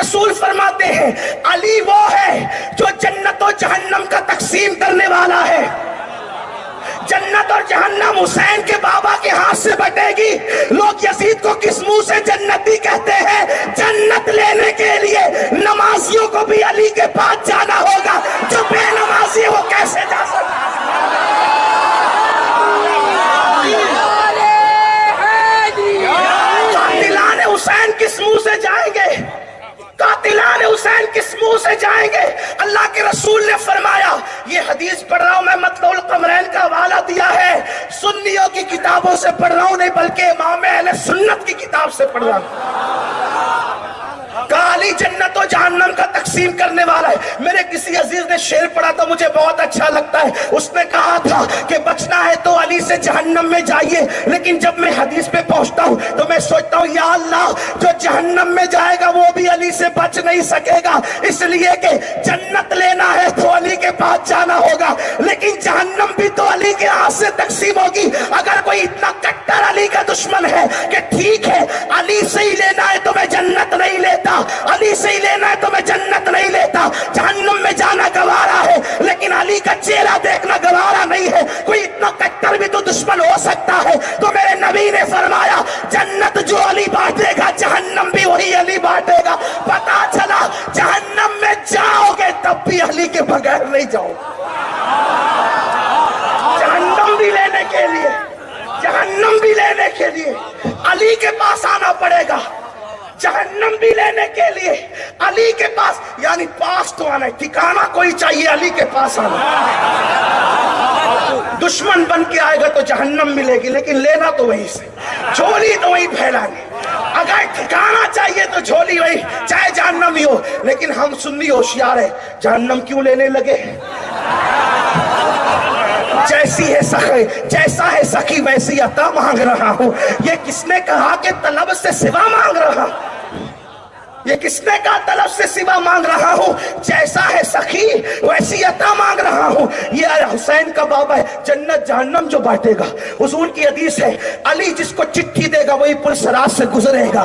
رسول فرماتے ہیں علی وہ ہے جو جنت و جہنم کا تقسیم کرنے والا ہے. جنت اور جہنم حسین کے بابا کے ہاتھ سے بٹے گی. لوگ یزید کو کس منہ سے جنتی کہتے ہیں؟ جنت لینے کے لیے نمازیوں کو بھی علی کے پاس جانا ہوگا. جو بے نمازی ہے وہ کیسے جا سکتا ہے؟ قاتلان حسین کس منہ سے جائیں گے؟ قاتلان حسین کس منہ سے جائیں گے؟ اللہ کے رسول نے فرمایا، یہ حدیث پڑھ رہا ہوں میں، مطلع القمرین کا حوالہ دیا ہے، سنیوں کی کتابوں سے پڑھ رہا ہوں نہیں بلکہ امام اہل سنت کی کتاب سے پڑھ رہا ہوں. کہا علی جنت و جہنم کا تقسیم کرنے والا ہے. میرے کسی عزیز نے شعر پڑھا تھا مجھے بہت اچھا لگتا ہے. اس نے کہا تھا کہ بچنا ہے تو علی سے جہنم میں جائیے، لیکن جب میں حدیث پہ پہنچتا ہوں تو میں سوچتا ہوں یا اللہ جو جہنم میں جائے گا وہ بھی علی سے بچ نہیں سکے گا، اس لیے کہ جنت لینا ہے تو علی کے پاس جانا ہوگا، لیکن جہنم بھی تو علی کے ہاتھ سے تقسیم ہوگی. اگر کوئی اتنا کٹر علی کا دشمن ہے کہ ٹھیک ہے علی سے ہی لینا ہے تو میں جنت نہیں لیتا، علی سے ہی لینا ہے تو میں جنت نہیں لیتا، جہنم میں جانا گوارا ہے لیکن علی کا چہرہ دیکھنا گوارا نہیں ہے، کوئی اتنا کٹر بھی تو دشمن ہو سکتا ہے. تو میرے نبی نے فرمایا جنت جو علی بانٹے گا جہنم بھی وہی علی بانٹے گا. پتا چلا جہنم میں جاؤ گے تب بھی علی کے بغیر نہیں جاؤ. جہنم بھی لینے کے لیے، جہنم بھی لینے کے لیے علی کے پاس آنا پڑے گا، جہنم بھی لینے کے لیے علی کے پاس، یعنی پاس تو آنا ہے، ٹھکانہ کوئی چاہیے علی کے پاس آنا. دشمن بن کے آئے گا تو جہنم ملے گی لیکن لینا تو وہیں سے، جھولی تو وہیں پھیلانی. اگر ٹھکانہ چاہیے تو جھولی وہی چاہے جہنم ہی ہو. لیکن ہم سنی ہوشیار ہے، جہنم کیوں لینے لگے؟ جیسی ہے سخی، جیسا ہے سخی ویسی عطا مانگ رہا ہوں. یہ کس نے کہا کہ طلب سے سوا مانگ رہا ہوں؟ یہ کس نے کہا طلب سے سوا مانگ رہا ہوں؟ جیسا ہے سخی ویسی عطا مانگ رہا ہوں. یہ حسین کا بابا ہے، جنت جہنم جو بانٹے گا. حضور کی حدیث ہے علی جس کو چٹھی دے گا وہی پل صراط سے گزرے گا،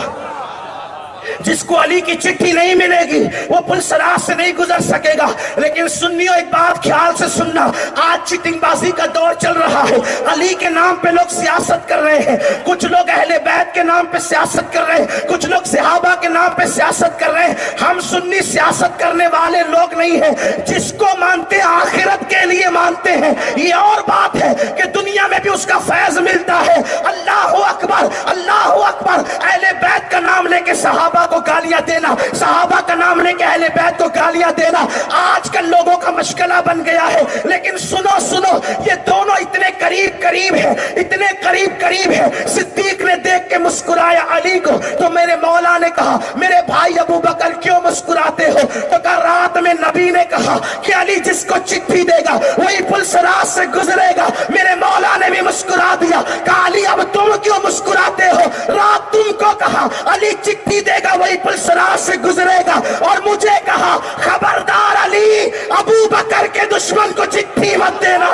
جس کو علی کی چٹھی نہیں ملے گی وہ پل صراط سے نہیں گزر سکے گا. لیکن سنیوں ایک بات خیال سے سننا، آج چٹنگ بازی کا دور چل رہا ہے. علی کے نام پہ لوگ سیاست کر رہے ہیں، کچھ لوگ اہل بیت کے نام پہ سیاست کر رہے ہیں، کچھ لوگ صحابہ کے نام پہ سیاست کر رہے ہیں. ہم سنی سیاست کرنے والے لوگ نہیں ہیں، جس کو مانتے آخرت کے لیے مانتے ہیں. یہ اور بات ہے کہ دنیا میں بھی اس کا فیض ملتا ہے. اللہ اکبر، اللہ اکبر. اہل بیت کا نام لے کے صحابہ کو گالیاں دینا، صحابہ کا نام لے کے اہل بیت کو گالیاں دینا آج کل لوگوں کا مشغلہ بن گیا ہے. لیکن سنو سنو، یہ دونوں اتنے قریب قریب ہیں، اتنے قریب قریب ہیں. صدیق نے دیکھ کے مسکرایا علی کو تو میرے مولا نے کہا میرے بھائی ابو بکر کیوں مسکراتے ہو؟ تو کہا رات میں نبی نے کہا کہ علی جس کو چٹھی دے گا وہی پل صراط سے گزرے گا. میرے مولا نے بھی مسکرا دیا، کہا علی اب تم کیوں مسکراتے ہو؟ رات تم کو کہا علی چٹھی دے گا وہی پل صراط سے گزرے گا، اور مجھے کہا خبردار علی ابو بکر کے دشمن کو چٹھی مت دینا.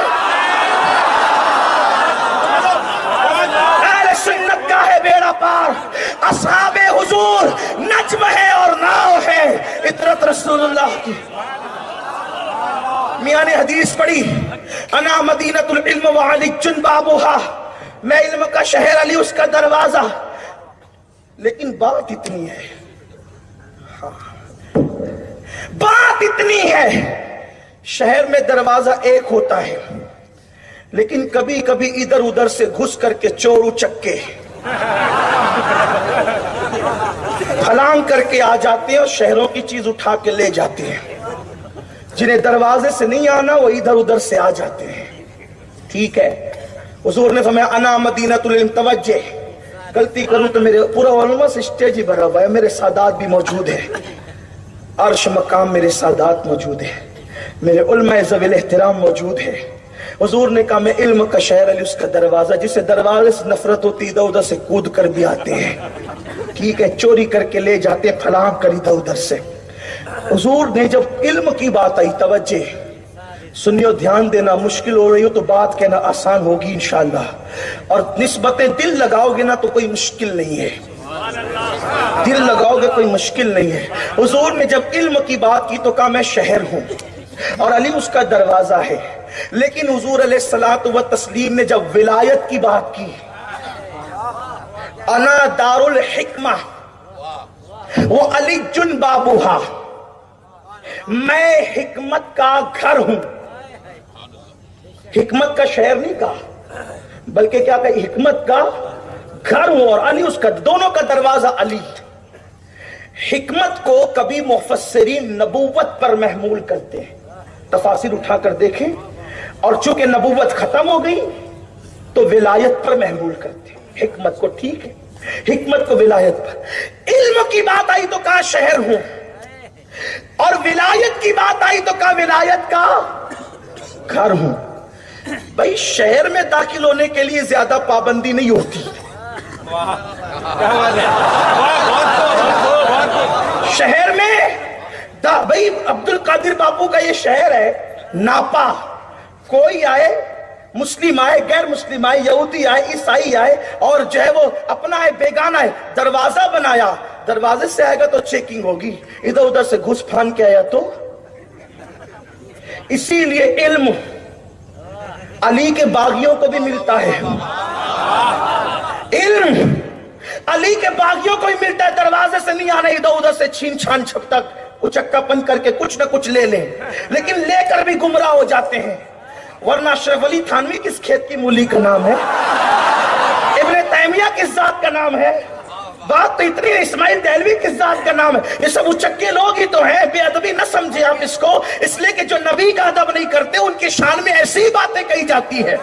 اہل سنت کا ہے بیڑا پار، اصحاب حضور نجم ہے اور ناؤ ہے، اطرت رسول اللہ کی. میاں نے حدیث پڑھی انا مدینۃ العلم وعلی بابھا، میں علم کا شہر علی اس کا دروازہ. لیکن بات اتنی ہے، بات اتنی ہے، شہر میں دروازہ ایک ہوتا ہے لیکن کبھی کبھی ادھر ادھر سے گھس کر کے چور اچکے پھلانگ کر کے آ جاتے ہیں اور شہروں کی چیز اٹھا کے لے جاتے ہیں. جنہیں دروازے سے نہیں آنا وہ ادھر ادھر سے آ جاتے ہیں. ٹھیک ہے، حضور نے فرمایا انا مدینۃ العلم. توجہ، غلطی کروں تو میرے پورا علماء سے اسٹیج ہی بھرا ہوا ہے، میرے سادات بھی موجود ہیں، عرش مقام میرے سادات موجود ہیں، میرے علماء ذوی الاحترام موجود ہیں. حضور نے کہا میں علم کا شہر علی اس کا دروازہ، جسے دروازے سے نفرت ہوتی ادھر ادھر سے کود کر بھی آتے ہیں. ٹھیک ہے، چوری کر کے لے جاتے ہیں پھلانگ کر ادھر ادھر سے. حضور نے جب علم کی بات آئی، توجہ سنیو، دھیان دینا، مشکل ہو رہی ہو تو بات کہنا آسان ہوگی انشاءاللہ، اور نسبتیں دل لگاؤ گے نا تو کوئی مشکل نہیں ہے. دل لگاؤ گے کوئی مشکل نہیں ہے. حضور نے جب علم کی بات کی تو کہا میں شہر ہوں اور علی اس کا دروازہ ہے. لیکن حضور علیہ الصلوۃ والتسلیم نے جب ولایت کی بات کی، انا دار الحکمہ وہ علی جن بابوہا، میں حکمت کا گھر ہوں. حکمت کا شہر نہیں کہا بلکہ کیا کہ حکمت کا گھر ہوں، اور علی اس کا، دونوں کا دروازہ علی. حکمت کو کبھی مفسرین نبوت پر محمول کرتے ہیں، تفاسیر اٹھا کر دیکھیں، اور چونکہ نبوت ختم ہو گئی تو ولایت پر محمول کرتے ہیں. حکمت کو ٹھیک ہے، حکمت کو ولایت پر. علم کی بات آئی تو کہا شہر ہوں، اور ولایت کی بات آئی تو کہا ولایت کا گھر ہوں. بھائی شہر میں داخل ہونے کے لیے زیادہ پابندی نہیں ہوتی. شہر میں بھائی عبد القادر باپو کا یہ شہر ہے ناپا، کوئی آئے، مسلم آئے، غیر مسلم آئے، یہودی آئے، عیسائی آئے، اور جو ہے وہ اپنا ہے بیگانہ ہے، دروازہ بنایا، دروازے سے آئے گا تو چیکنگ ہوگی، ادھر ادھر سے گھس پھان کے آیا تو. اسی لیے علم علی کے باغیوں کو بھی ملتا ہے. علم علی کے باغیوں کو بھی ملتا ہے، دروازے سے نہیں آنا، ادھر ادھر سے چھین چھان چھپ تک اچکا پن کر کے کچھ نہ کچھ لے لیں، لیکن لے کر بھی گمراہ ہو جاتے ہیں. ورنہ اشرف علی تھانوی کس کھیت کی مولی کا نام ہے؟ ابن تیمیہ کس ذات کا نام ہے؟ بات تو اتنی ہے، اسماعیل دہلوی کس ذات کا نام ہے؟ یہ سب اچکے لوگ ہی تو ہیں. بے ادبی نہ سمجھے آپ اس کو، اس لیے کہ جو نبی کا ادب نہیں کرتے ان کی شان میں ایسی باتیں کہی جاتی ہے.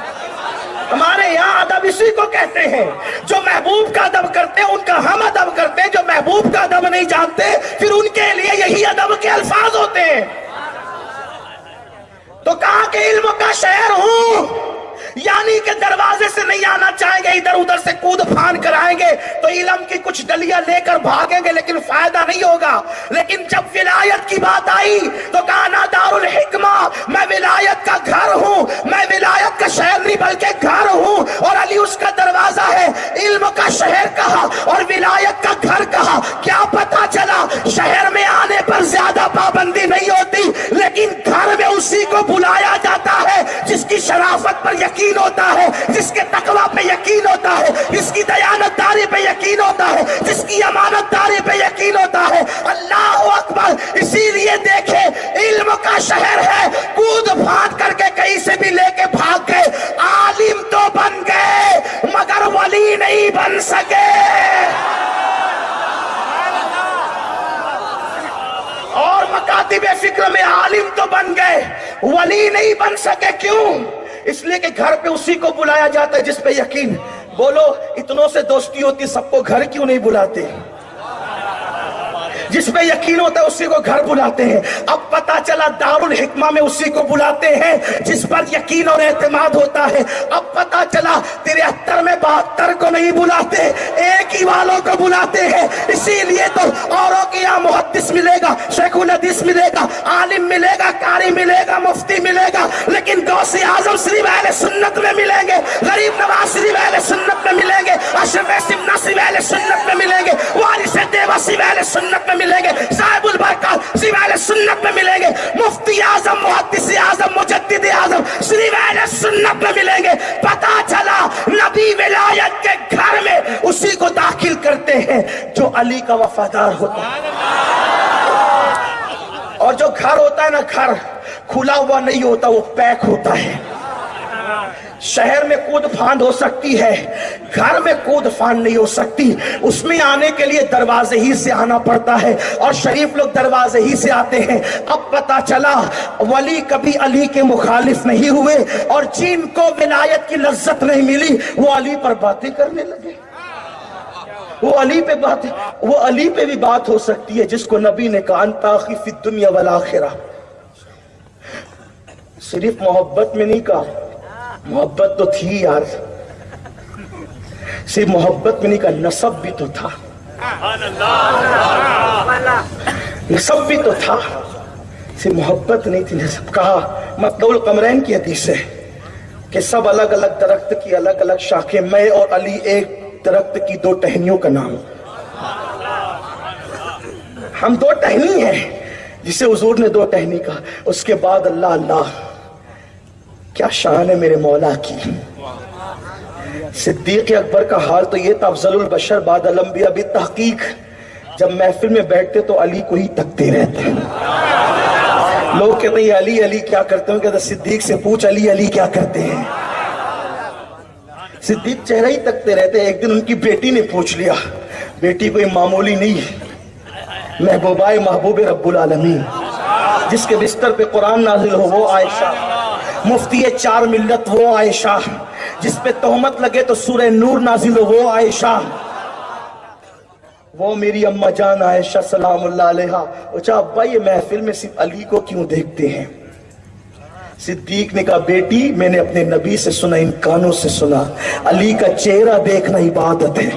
ہمارے یہاں ادب اسی کو کہتے ہیں، جو محبوب کا ادب کرتے ہیں ان کا ہم ادب کرتے ہیں، جو محبوب کا ادب نہیں جانتے پھر ان کے لیے یہی ادب کے الفاظ ہوتے ہیں. تو کہا کہ علم کا شہر ہوں، یعنی کہ دروازے سے نہیں آنا چاہیں گے، ادھر ادھر سے کود پھان کر آئیں گے تو علم کی کچھ ڈلیاں لے کر بھاگیں گے لیکن فائدہ نہیں ہوگا. لیکن جب ولایت کی بات آئی تو کہا انا دار الحکمہ، میں ولایت کا گھر ہوں، میں ولایت کا شہر نہیں بلکہ گھر ہوں، اور علی اس کا دروازہ ہے. علم کا شہر کہا اور ولایت کا گھر کہا. کیا پتا چلا شہر میں آنے پر زیادہ پابندی نہیں ہوتی، لیکن گھر میں اسی کو بلایا جاتا ہے جس کی شرافت پر یقین ہوتا ہے، جس کے تقوی پہ یقین ہوتا ہے، جس کی دیانت داری پہ یقین ہوتا ہے، جس کی امانت داری پہ یقین ہوتا ہے. اللہ اکبر. اسی لیے دیکھیں علم کا شہر ہے، کود پھاند کر کے کہیں سے بھی لے کے بھاگ گئے. عالم تو بن گئے مگر ولی نہیں بن سکے. اور مکاتب فکر میں عالم تو بن گئے ولی نہیں بن سکے. کیوں؟ اس لیے کہ گھر پہ اسی کو بلایا جاتا ہے جس پہ یقین. بولو اتنوں سے دوستی ہوتی، سب کو گھر کیوں نہیں بلاتے؟ جس پہ یقین ہوتا ہے اسی کو گھر بلاتے ہیں. اب پتا چلا دار الحکمہ میں اسی کو بلاتے ہیں جس پر یقین اور اعتماد ہوتا ہے. اب پتا چلا 73 میں 72 کو نہیں بلاتے، ایک ہی والوں کو بلاتے ہیں. اسی لیے تو اوروں کے یہاں محدث ملے گا، شیخ الحدیث ملے گا، عالم ملے گا، قاری ملے گا، مفتی ملے گا، لیکن غوث اعظم صرف اہل سنت میں ملیں گے، غریب نواز صرف اہل سنت میں ملیں گے، اشرف سمنا صرف اہل سنت میں ملیں گے، وارث دیوا صرف اہل سنت میں ملیں گے، صاحب البرکات صرف اہل سنت میں ملیں گے، مفتی اعظم، محدث اعظم، مجدد اعظم صرف اہل سنت میں ملیں گے. پتا چلا نبی ولایت کے گھر میں اسی کو داخل کرتے ہیں جو علی کا وفادار ہوتا ہے. اور جو گھر ہوتا ہے نا، گھر کھلا ہوا نہیں ہوتا، وہ پیک ہوتا ہے. شہر میں کود پھاند ہو سکتی ہے، گھر میں کود پھاند نہیں ہو سکتی. اس میں آنے کے لیے دروازے ہی سے آنا پڑتا ہے، اور شریف لوگ دروازے ہی سے آتے ہیں. اب پتا چلا ولی کبھی علی کے مخالف نہیں ہوئے، اور جن کو ولایت کی لذت نہیں ملی وہ علی پر باتیں کرنے لگے. وہ علی پہ بھی بات ہو سکتی ہے جس کو نبی نے کہا انتا خی فی الدنیا والآخرہ. صرف محبت میں نہیں کہا، محبت تو تھی یار، صرف محبت میں نہیں کہا، نسب بھی تو تھا، نسب بھی تو تھا، صرف محبت نہیں تھی، نسب. کہا مطلب القمرین کی حدیث ہے کہ سب الگ الگ درخت کی الگ الگ شاخیں، میں اور علی ایک درخت کی 2 ٹہنیوں کا نام. ہم دو ٹہنی ہیں جسے حضور نے دو ٹہنی کہا. اس کے بعد اللہ اللہ کیا شان ہے میرے مولا کی. صدیق اکبر کا حال تو یہ تھا افضل البشر بعد الانبیاء بالتحقیق. جب محفل میں بیٹھتے تو علی کو ہی تکتے رہتے. لوگ کہتے ہیں علی علی کیا کرتے ہیں, کہتے صدیق سے پوچھ علی علی کیا کرتے ہیں. صدیق چہرہ ہی تکتے رہتے. ایک دن ان کی بیٹی نے پوچھ لیا, بیٹی کوئی معمولی نہیں, محبوبہ محبوب رب العالمین, جس کے بستر پہ قرآن نازل ہو وہ عائشہ, مفتی چار ملت وہ عائشہ, جس پہ تہمت لگے تو سورہ نور نازل ہو وہ عائشہ, وہ میری اماں جان عائشہ سلام اللہ علیہا. اچھا ابا یہ محفل میں صرف علی کو کیوں دیکھتے ہیں؟ صدیق نے کہا بیٹی میں نے اپنے نبی سے سنا, ان کانوں سے سنا, علی کا چہرہ دیکھنا عبادت ہے.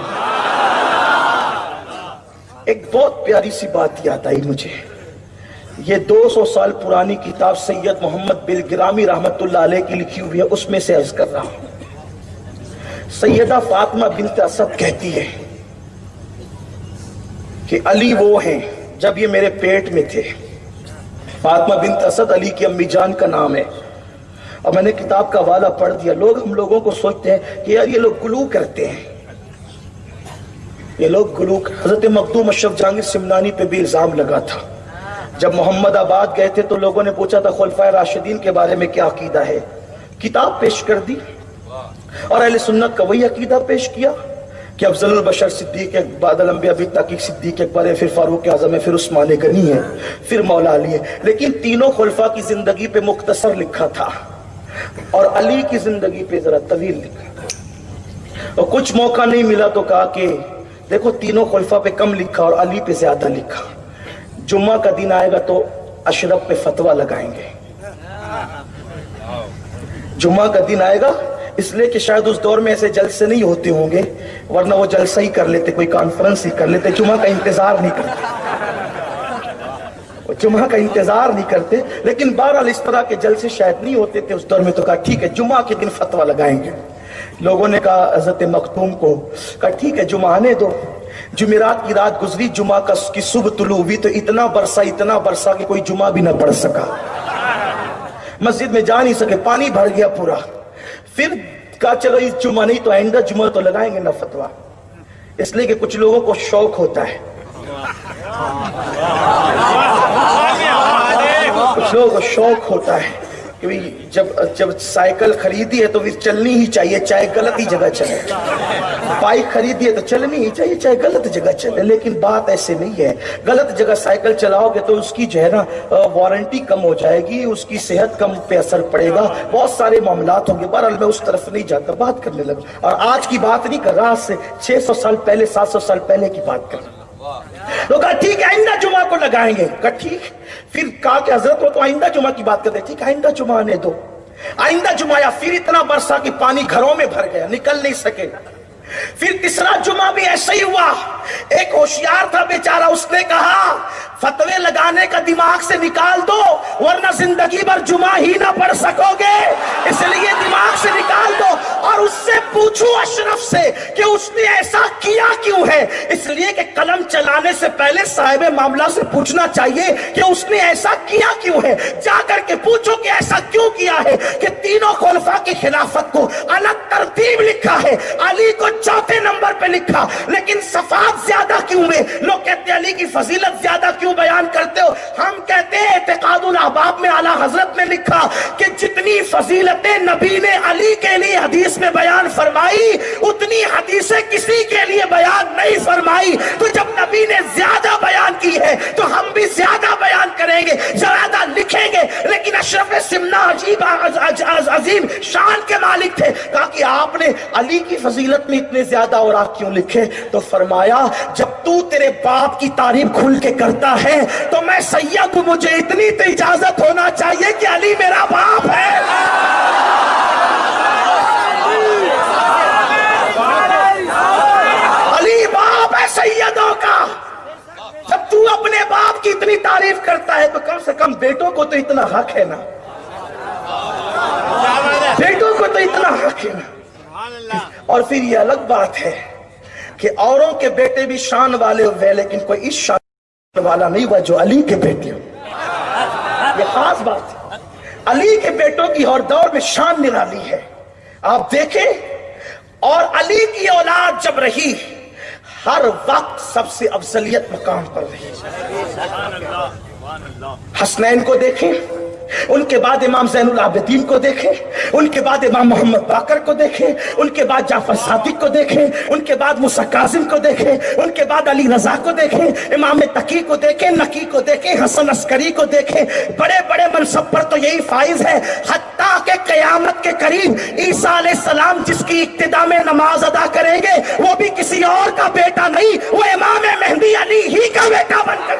ایک بہت پیاری سی بات یاد آئی مجھے. یہ 200 سال پرانی کتاب سید محمد بالگرامی رحمت اللہ علیہ کی لکھی ہوئی ہے, اس میں سے عرض کر رہا ہوں. سیدہ فاطمہ بنت اسد کہتی ہے کہ علی وہ ہیں جب یہ میرے پیٹ میں تھے. فاطمہ بنت اسد علی کی امی جان کا نام ہے. اور میں نے کتاب کا حوالہ پڑھ دیا. ہم لوگوں کو سوچتے ہیں کہ یار یہ لوگ گلو کرتے ہیں, یہ لوگ گلو. حضرت مخدوم اشرف جہانگیر سمنانی پہ بھی الزام لگا تھا. جب محمد آباد گئے تھے تو لوگوں نے پوچھا تھا خلفائے راشدین کے بارے میں کیا عقیدہ ہے, کتاب پیش کر دی اور اہل سنت کا وہی عقیدہ پیش کیا کہ افضل البشر صدیق بعد الانبیاء بالتحقیق صدیق اکبر ہے, پھر فاروق اعظم ہے, پھر عثمان غنی ہے, پھر مولا علی ہے. لیکن تینوں خلفاء کی زندگی پہ مختصر لکھا تھا اور علی کی زندگی پہ ذرا طویل لکھا. اور کچھ موقع نہیں ملا تو کہا کہ دیکھو تینوں خلفاء پہ کم لکھا اور علی پہ زیادہ لکھا. جمعہ کا دن آئے گا تو اشرف پہ فتویٰ لگائیں گے. جمعہ کا دن آئے گا اس لیے کہ شاید اس دور میں ایسے جلسے نہیں ہوتے ہوں گے, ورنہ وہ جلسہ ہی کر لیتے, کوئی کانفرنس ہی کر لیتے. جمعہ کا انتظار نہیں کرتے, جمعہ کا انتظار نہیں کرتے. لیکن بہرحال اس طرح کے جلسے شاید نہیں ہوتے تھے اس دور میں, تو کہا ٹھیک ہے جمعہ کے دن فتویٰ لگائیں گے. لوگوں نے کہا حضرت مختوم کو, کہا ٹھیک ہے جمعہ آنے دو. جمعرات کی رات گزری, جمعہ کی صبح طلوع ہوئی تو اتنا برسا کہ کوئی جمعہ بھی نہ پڑھ سکا, مسجد میں جا نہیں سکے, پانی بھر گیا پورا. پھر کہا چلو اس جمعہ نہیں تو آئندہ جمعہ تو لگائیں گے نا فتویٰ. اس لیے کہ کچھ لوگوں کو شوق ہوتا ہے, کچھ لوگوں کو شوق ہوتا ہے کہ جب سائیکل خریدی ہے تو پھر چلنی ہی چاہیے چاہے غلط ہی جگہ چلے. بائک خریدی ہے تو چلنی ہی چاہیے چاہے غلط جگہ چلے. لیکن بات ایسے نہیں ہے. غلط جگہ سائیکل چلاؤ گے تو اس کی جو ہے نا وارنٹی کم ہو جائے گی, اس کی صحت کم پہ اثر پڑے گا, بہت سارے معاملات ہوں گے. بہرحال میں اس طرف نہیں جاتا, بات کرنے لگا. اور آج کی بات نہیں کر رہا, آج سے 600 سال پہلے 700 سال پہلے کی بات کر رہا. تو کہا ٹھیک ہے آئندہ جمعہ کو لگائیں گے. کہا ٹھیک. پھر کہا کہ حضرت وہ تو آئندہ جمعہ کی بات کرتے. ٹھیک آئندہ جمعہ آنے دو. آئندہ جمعہ آیا, پھر اتنا برسا کہ پانی گھروں میں بھر گیا, نکل نہیں سکے. پھر تیسرا جمعہ بھی ایسا ہی ہوا. ایک ہوشیار تھا بیچارہ, اس نے کہا فتوے لگانے کا دماغ سے نکال دو ورنہ زندگی بھر جمعہ ہی نہ پڑھ سکو گے, اس لیے دماغ سے نکال دو. اور اس سے پوچھو اشرف سے کہ اس نے ایسا کیا کیوں ہے. اس لیے کہ قلم چلانے سے پہلے صاحب معاملہ سے پوچھنا چاہیے کہ اس نے ایسا کیا کیوں ہے. جا کر کے پوچھو کہ ایسا کیوں کیا ہے کہ تینوں خلفاء کی خلافت کو الگ ترتیب لکھا ہے, علی کو چوتھے نمبر پہ لکھا, لیکن صفات زیادہ کیوں میں. لوگ کہتے ہیں علی کی فضیلت زیادہ کیوں بیان کرتے ہو. ہم کہتے ہیں اعتقاد الاحباب میں اعلیٰ حضرت نے لکھا کہ جتنی فضیلتیں نبی نے علی کے لیے حدیث میں بیان فرمائی اتنی حدیثیں کسی کے لیے بیان نہیں فرمائی. تو جب نبی نے زیادہ بیان کی ہے تو ہم بھی زیادہ بیان کریں گے, زیادہ لکھیں گے. لیکن اشرف سمنا عظیم شان کے مالک تھے. کہا کہ آپ نے علی کی فضیلت میں اتنے زیادہ اور آپ کیوں لکھے. تو فرمایا جب تو تیرے باپ کی تعریف کھل کے کرتا ہے تو میں سید ہوں, مجھے اتنی تو اجازت ہونا چاہیے کہ علی میرا باپ ہے. علی باپ ہے سیدوں کا. جب تو اپنے باپ کی اتنی تعریف کرتا ہے تو کم سے کم بیٹوں کو تو اتنا حق ہے نا, بیٹوں کو تو اتنا حق ہے نا. اور پھر یہ الگ بات ہے کہ اوروں کے بیٹے بھی شان والے ہوئے لیکن کوئی اس شان والا نہیں ہوا جو علی کے بیٹے ہو. یہ خاص بات ہے. علی کے بیٹوں کی اور دور میں شان نرالی ہے. آپ دیکھیں, اور علی کی اولاد جب رہی ہر وقت سب سے افضلیت مقام پر رہی. حسنین کو دیکھیں, ان کے بعد امام زین العابدین کو دیکھیں, ان کے بعد امام محمد باقر کو دیکھیں, ان کے بعد جعفر صادق کو دیکھیں, ان کے بعد موسیٰ کاظم کو دیکھیں, ان کے بعد علی رضا کو دیکھیں, امام تقی کو دیکھیں, نقی کو دیکھیں, حسن عسکری کو دیکھیں. بڑے بڑے منصب پر تو یہی فائز ہے. حتیٰ کہ قیامت کے قریب عیسیٰ علیہ السلام جس کی ابتدا میں نماز ادا کریں گے وہ بھی کسی اور کا بیٹا نہیں, وہ امام مہدی علی ہی کا بیٹا بن کر